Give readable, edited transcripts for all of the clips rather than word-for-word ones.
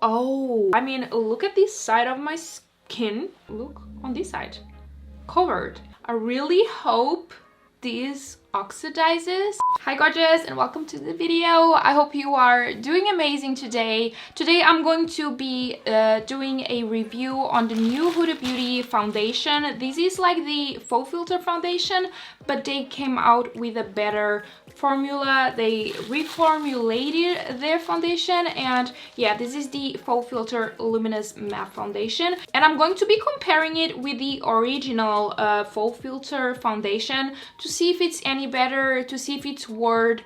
Oh, I mean, look at this side of my skin. Look on this side, covered. I really hope this oxidizes. Hi gorgeous, and welcome to the video. I hope you are doing amazing today. Today I'm going to be doing a review on the new Huda Beauty foundation. This is like the Faux Filter foundation, but they came out with a better formula. They reformulated their foundation, and yeah, this is the Faux Filter Luminous Matte Foundation, and I'm going to be comparing it with the original Faux Filter foundation to see if it's any better, to see if it's worth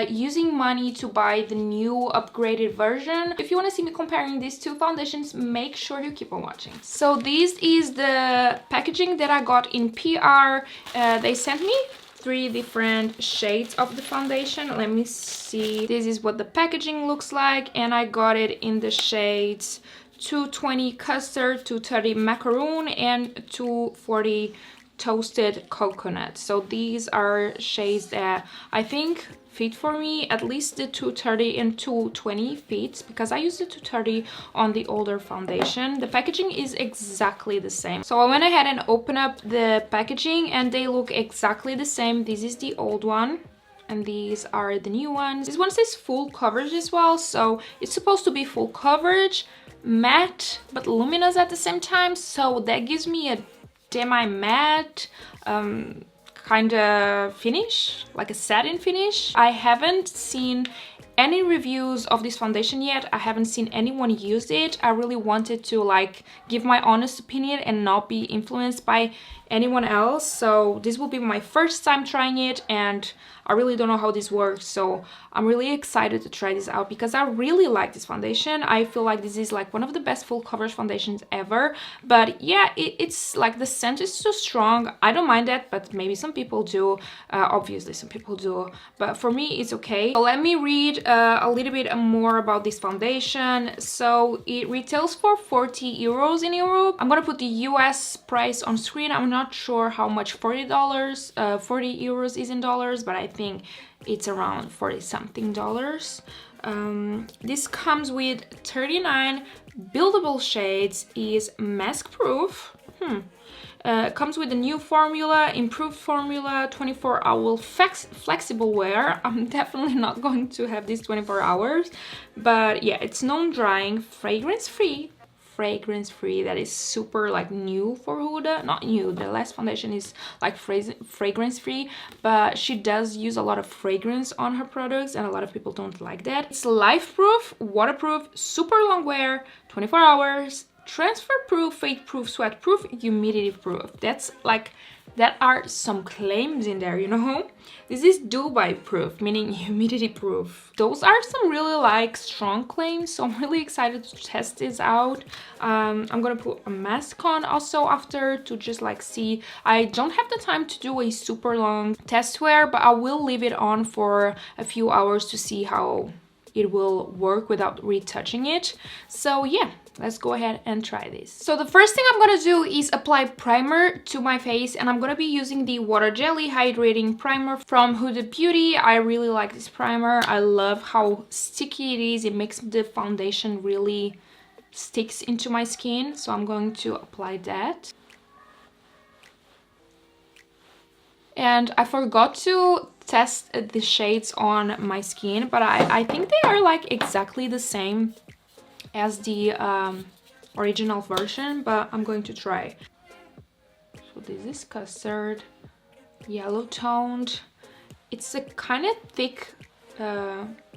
using money to buy the new upgraded version. If you want to see me comparing these two foundations, make sure you keep on watching. So this is the packaging that I got in PR. They sent me 3 different shades of the foundation. Let me see. This is what the packaging looks like, and I got it in the shades 220 custard, 230 macaroon, and 240 toasted coconut. So these are shades that I think fit for me. At least the 230 and 220 fits, because I used the 230 on the older foundation. The packaging is exactly the same. So I went ahead and opened up the packaging, and they look exactly the same. This is the old one, and these are the new ones. This one says full coverage as well, so it's supposed to be full coverage, matte but luminous at the same time. So that gives me a demi-matte kind of finish, like a satin finish. I haven't seen any reviews of this foundation yet. I haven't seen anyone use it. I really wanted to like give my honest opinion and not be influenced by anyone else. So this will be my first time trying it, and I really don't know how this works. So I'm really excited to try this out because I really like this foundation. I feel like this is like one of the best full coverage foundations ever. But yeah, it's like the scent is so strong. I don't mind that, but maybe some people do. Obviously some people do, but for me it's okay. So let me read a little bit more about this foundation. So it retails for 40 euros in Europe. I'm gonna put the US price on screen. I'm not sure how much $40 40 euros is in dollars, but I think it's around 40 something dollars. This comes with 39 buildable shades, is mask proof. Comes with a new formula, improved formula, 24-hour flexible wear. I'm definitely not going to have this 24 hours, but yeah, it's non-drying, fragrance-free. That is super like new for Huda. Not new, the last foundation is like fragrance-free, but she does use a lot of fragrance on her products, and a lot of people don't like that. It's life-proof, waterproof, super long wear, 24 hours, transfer proof, fade proof, sweat proof, humidity proof. That's like, that are some claims in there, you know. This is Dubai proof, meaning humidity proof. Those are some really like strong claims, so I'm really excited to test this out. I'm gonna put a mask on also after to just like see. I don't have the time to do a super long test wear, but I will leave it on for a few hours to see how it will work without retouching it. So yeah, let's go ahead and try this. So the first thing I'm gonna do is apply primer to my face, and I'm gonna be using the Water Jelly Hydrating Primer from Huda Beauty. I really like this primer. I love how sticky it is. It makes the foundation really sticks into my skin. So I'm going to apply that. And I forgot to test the shades on my skin, but I think they are like exactly the same as the original version, but I'm going to try. So this is custard, yellow toned. It's a kind of thick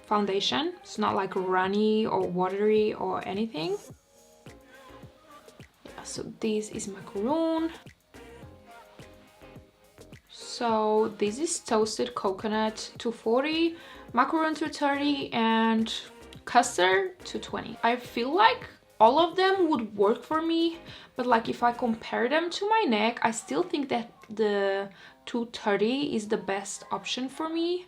foundation. It's not like runny or watery or anything. Yeah, so this is macaroon. So this is toasted coconut 240, macaroon 230, and custard 220. I feel like all of them would work for me, but like if I compare them to my neck, I still think that the 230 is the best option for me.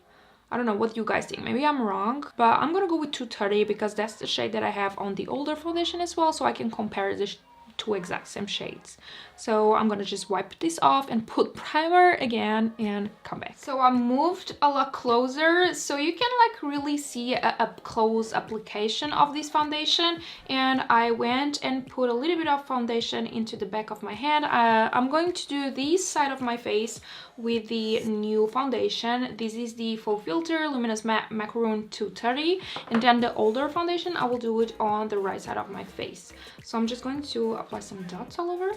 I don't know what you guys think. Maybe I'm wrong, but I'm gonna go with 230 because that's the shade that I have on the older foundation as well, so I can compare the two exact same shades. So I'm gonna just wipe this off and put primer again and come back. So I moved a lot closer so you can like really see a close application of this foundation, and I went and put a little bit of foundation into the back of my hand. I'm going to do this side of my face with the new foundation. This is the Faux Filter Luminous Macaroon 230, and then the older foundation I will do it on the right side of my face. So I'm just going to apply some dots all over.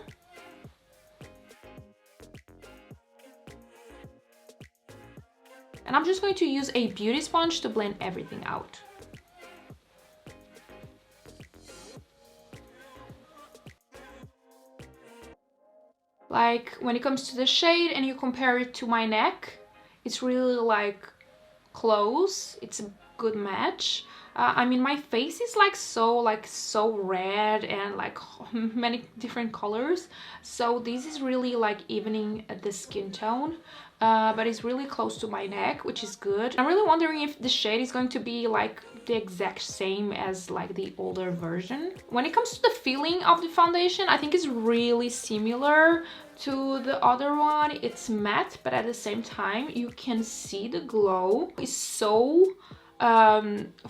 And I'm just going to use a beauty sponge to blend everything out. Like when it comes to the shade and you compare it to my neck, it's really like close. It's a good match. I mean, my face is like so red and like many different colors, so this is really like evening the skin tone, but it's really close to my neck, which is good. I'm really wondering if the shade is going to be like the exact same as like the older version. When it comes to the feeling of the foundation, I think it's really similar to the other one. It's matte, but at the same time you can see the glow. It's so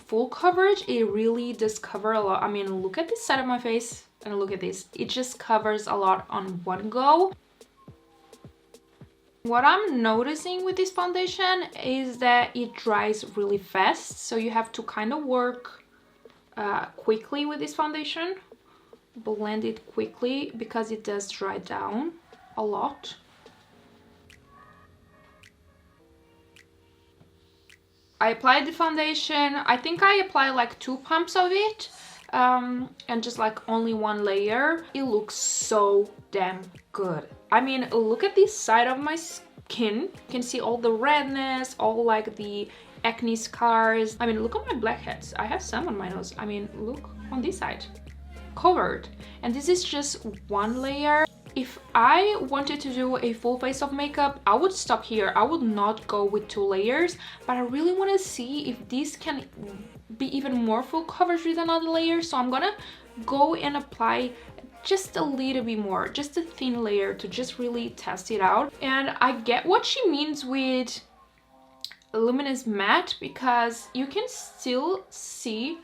full coverage. It really does cover a lot. I mean, look at this side of my face and look at this. It just covers a lot on one go. What I'm noticing with this foundation is that it dries really fast, so you have to kind of work quickly with this foundation. Blend it quickly because it does dry down a lot. I applied the foundation. I think I applied like 2 pumps of it, and just like only 1 layer. It looks so damn good. I mean, look at this side of my skin. You can see all the redness, all like the acne scars. I mean, look at my blackheads. I have some on my nose. I mean, look on this side, covered. And this is just 1 layer. If I wanted to do a full face of makeup, I would stop here. I would not go with 2 layers, but I really want to see if this can be even more full coverage with another layer. So I'm gonna go and apply just a little bit more, just a thin layer to just really test it out. And I get what she means with Luminous Matte, because you can still see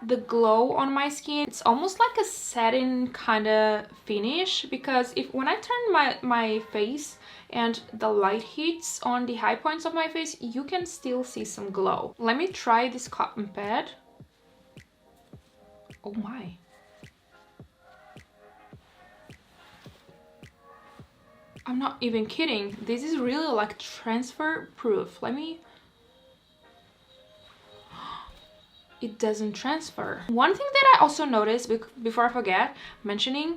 the glow on my skin. It's almost like a satin kind of finish, because when I turn my face and the light hits on the high points of my face, you can still see some glow. Let me try this cotton pad. Oh my. I'm not even kidding. This is really like transfer proof. Let me... It doesn't transfer. One thing that I also noticed, before I forget mentioning,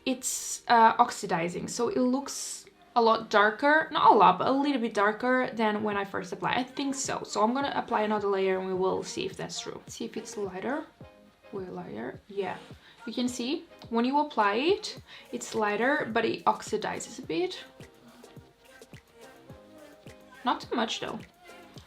it's oxidizing, so it looks a lot darker, not a lot, but a little bit darker than when I first applied. I think so. So I'm gonna apply another layer and we will see if that's true. See if it's lighter. Way lighter. Yeah, you can see when you apply it, it's lighter, but it oxidizes a bit. Not too much though.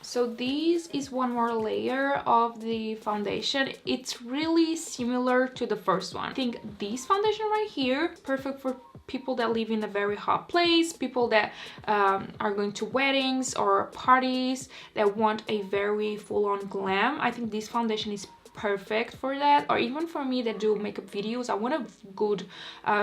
So this is 1 more layer of the foundation. It's really similar to the first one. I think this foundation right here, perfect for people that live in a very hot place, people that are going to weddings or parties that want a very full-on glam. I think this foundation is perfect for that, or even for me that do makeup videos. I want a good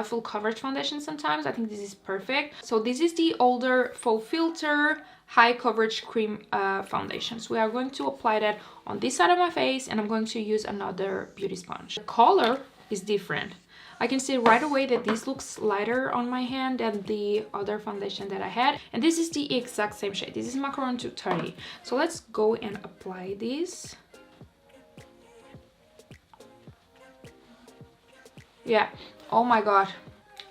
full coverage foundation sometimes. I think this is perfect. So this is the older Faux Filter high coverage cream foundation. So we are going to apply that on this side of my face, and I'm going to use another beauty sponge. The color is different. I can see right away that this looks lighter on my hand than the other foundation that I had, and this is the exact same shade. This is Macaron 230. So let's go and apply this. Yeah, oh my god,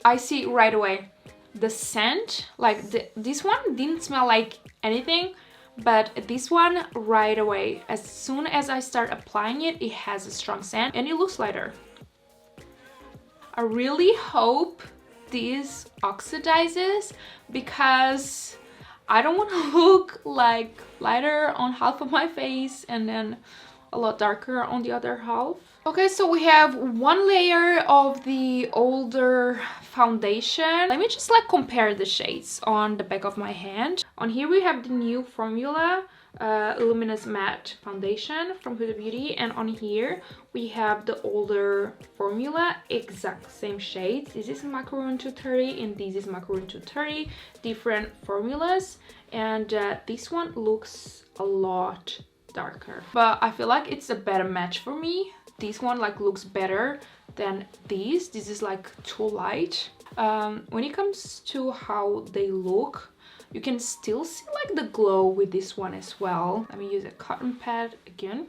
I see right away the scent. Like this one didn't smell like anything, but this one right away, as soon as I start applying it, it has a strong scent and it looks lighter. I really hope this oxidizes, because I don't want to look like lighter on half of my face and then a lot darker on the other half. Okay, so we have one layer of the older foundation. Let me just like compare the shades on the back of my hand. On here we have the new formula, Luminous Matte Foundation from Huda Beauty, and on here we have the older formula, exact same shades. This is Macaroon 230 and this is Macaroon 230, different formulas, and this one looks a lot darker, but I feel like it's a better match for me. This one like looks better than this is like too light. When it comes to how they look, you can still see like the glow with this one as well. Let me use a cotton pad again.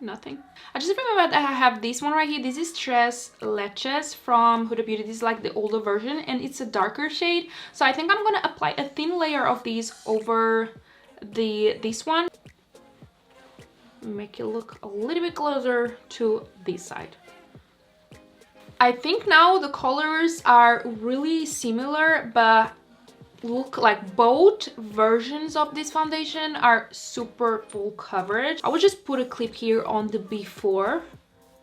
Nothing. I just remember that I have this one right here. This is Tres Leches from Huda Beauty. This is like the older version and it's a darker shade. So I think I'm gonna apply a thin layer of these over this one. Make it look a little bit closer to this side. I think now the colors are really similar, but look like both versions of this foundation are super full coverage. I will just put a clip here on the before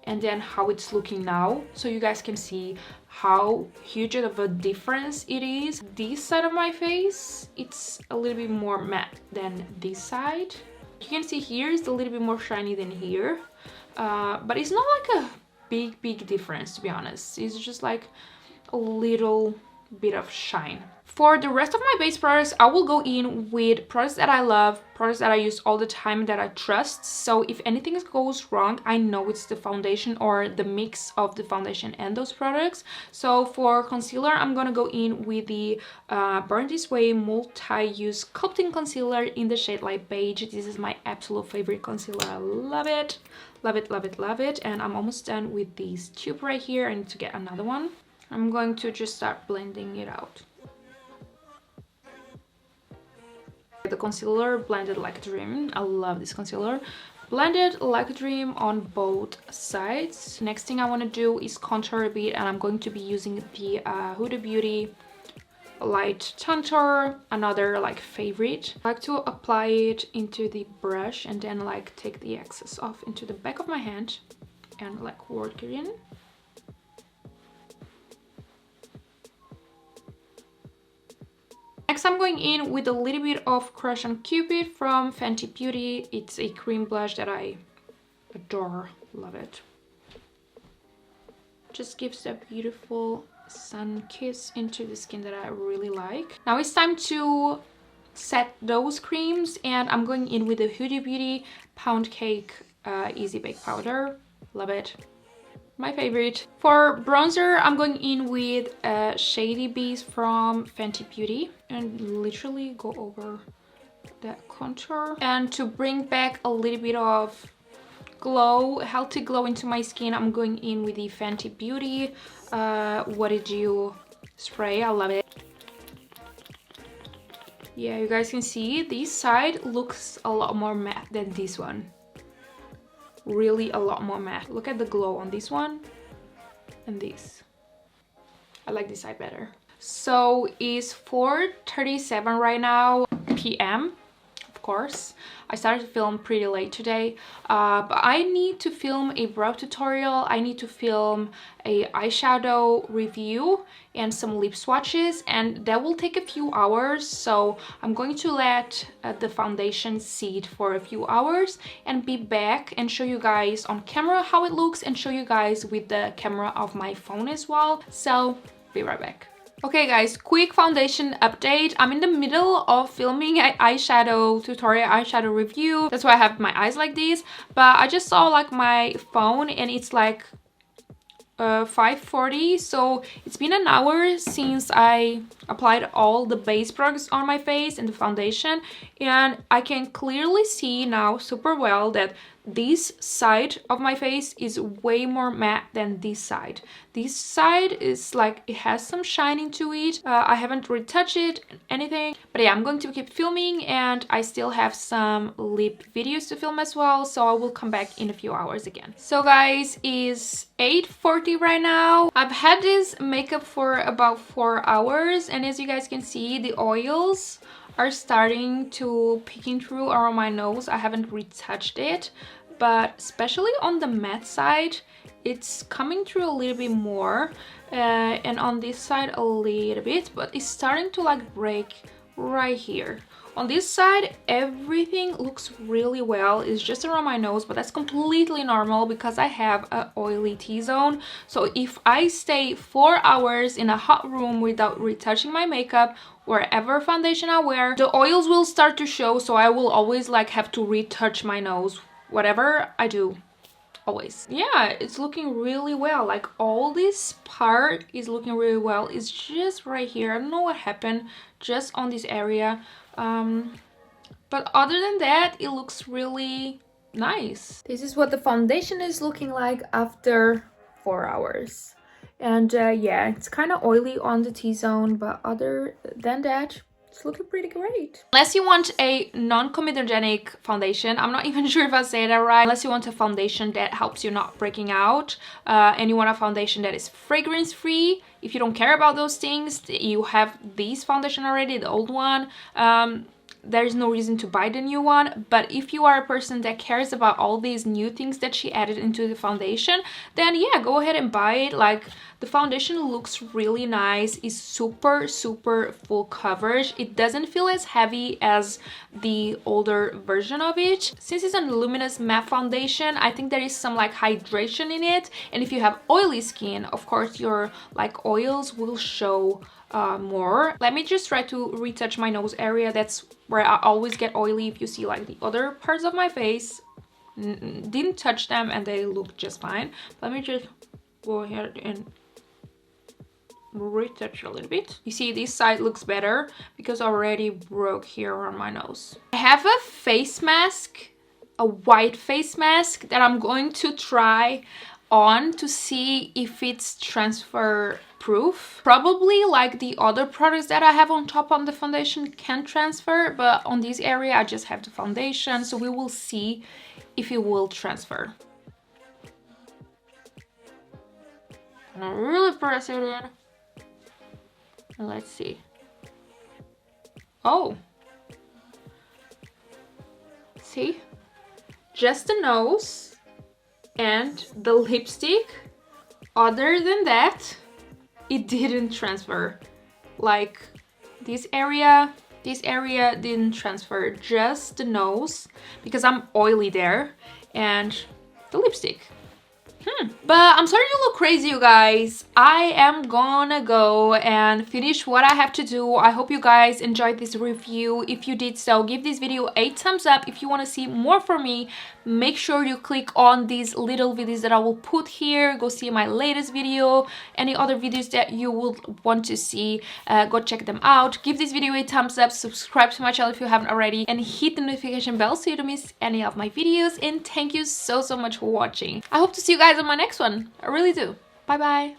and then how it's looking now, so you guys can see how huge of a difference it is. This side of my face, it's a little bit more matte than this side. You can see here it's a little bit more shiny than here, but it's not like a big difference, to be honest. It's just like a little bit of shine. For the rest of my base products, I will go in with products that I love, products that I use all the time, that I trust. So if anything goes wrong, I know it's the foundation or the mix of the foundation and those products. So for concealer, I'm gonna go in with the Burn This Way multi-use sculpting concealer in the shade light beige. This is my absolute favorite concealer. I love it, love it, love it, love it. And I'm almost done with this tube right here. I need to get another one. I'm going to just start blending it out. The concealer blended like a dream. I love this concealer. Blended like a dream on both sides. Next thing I want to do is contour a bit, and I'm going to be using the Huda Beauty light tantour, another like favorite. I like to apply it into the brush and then like take the excess off into the back of my hand and like work it in. Next, I'm going in with a little bit of Crush on Cupid from Fenty Beauty. It's a cream blush that I adore, love it. Just gives a beautiful sun kiss into the skin that I really like. Now it's time to set those creams, and I'm going in with the Huda Beauty Pound Cake Easy Bake Powder. Love it. My favorite. For bronzer, I'm going in with Shady Bees from Fenty Beauty and literally go over that contour. And to bring back a little bit of glow, healthy glow into my skin, I'm going in with the Fenty Beauty What Did You spray. I love it. Yeah, you guys can see this side looks a lot more matte than this one. Really a lot more matte. Look at the glow on this one and this. I like this side better. So it's 4:37 right now p.m. Of course, I started to film pretty late today, but I need to film a brow tutorial. I need to film a eyeshadow review and some lip swatches, and that will take a few hours. So I'm going to let the foundation sit for a few hours and be back and show you guys on camera how it looks and show you guys with the camera of my phone as well. So be right back. Okay guys, quick foundation update. I'm in the middle of filming an eyeshadow tutorial, eyeshadow review. That's why I have my eyes like this. But I just saw like my phone and it's like 5:40, so it's been an hour since I applied all the base products on my face and the foundation, and I can clearly see now super well that this side of my face is way more matte than this side. This side is like, it has some shine to it. I haven't retouched it, anything. But yeah, I'm going to keep filming and I still have some lip videos to film as well. So I will come back in a few hours again. So guys, it's 8:40 right now. I've had this makeup for about 4 hours. And as you guys can see, the oils are starting to peeking through around my nose. I haven't retouched it, but especially on the matte side, it's coming through a little bit more, and on this side a little bit, but it's starting to like break right here. On this side, everything looks really well. It's just around my nose, but that's completely normal because I have an oily T-zone. So if I stay 4 hours in a hot room without retouching my makeup, wherever foundation I wear, the oils will start to show. So I will always like have to retouch my nose, whatever I do. Always. Yeah, it's looking really well. Like all this part is looking really well. It's just right here. I don't know what happened just on this area. But other than that, it looks really nice. This is what the foundation is looking like after 4 hours. And yeah, it's kind of oily on the T-zone, but other than that, it's looking pretty great. Unless you want a non-comedogenic foundation, I'm not even sure if I say that right. Unless you want a foundation that helps you not breaking out, and you want a foundation that is fragrance free, if you don't care about those things, you have this foundation already, the old one. There's no reason to buy the new one. But if you are a person that cares about all these new things that she added into the foundation, then yeah, go ahead and buy it. Like, the foundation looks really nice. It's super full coverage. It doesn't feel as heavy as the older version of it. Since it's a Luminous matte foundation, I think there is some like hydration in it, and if you have oily skin, of course your like oils will show more. Let me just try to retouch my nose area. That's where I always get oily. If you see like the other parts of my face, didn't touch them and they look just fine. Let me just go ahead and retouch a little bit. You see, this side looks better because I already broke here on my nose. I have a face mask, a white face mask that I'm going to try on to see if it's transfer proof. Probably like the other products that I have on top on the foundation can transfer, but on this area I just have the foundation, so we will see if it will transfer. And I really press it in. And let's see. Oh, see, just the nose and the lipstick. Other than that, it didn't transfer. Like this area didn't transfer, just the nose because I'm oily there, and the lipstick. But I'm starting to look crazy, you guys. I am gonna go and finish what I have to do. I hope you guys enjoyed this review. If you did so, give this video a thumbs up. If you want to see more from me, make sure you click on these little videos that I will put here. Go see my latest video, any other videos that you would want to see, go check them out. Give this video a thumbs up, subscribe to my channel if you haven't already, and hit the notification bell so you don't miss any of my videos. And thank you so much for watching. I hope to see you guys on my next one. I really do. Bye bye.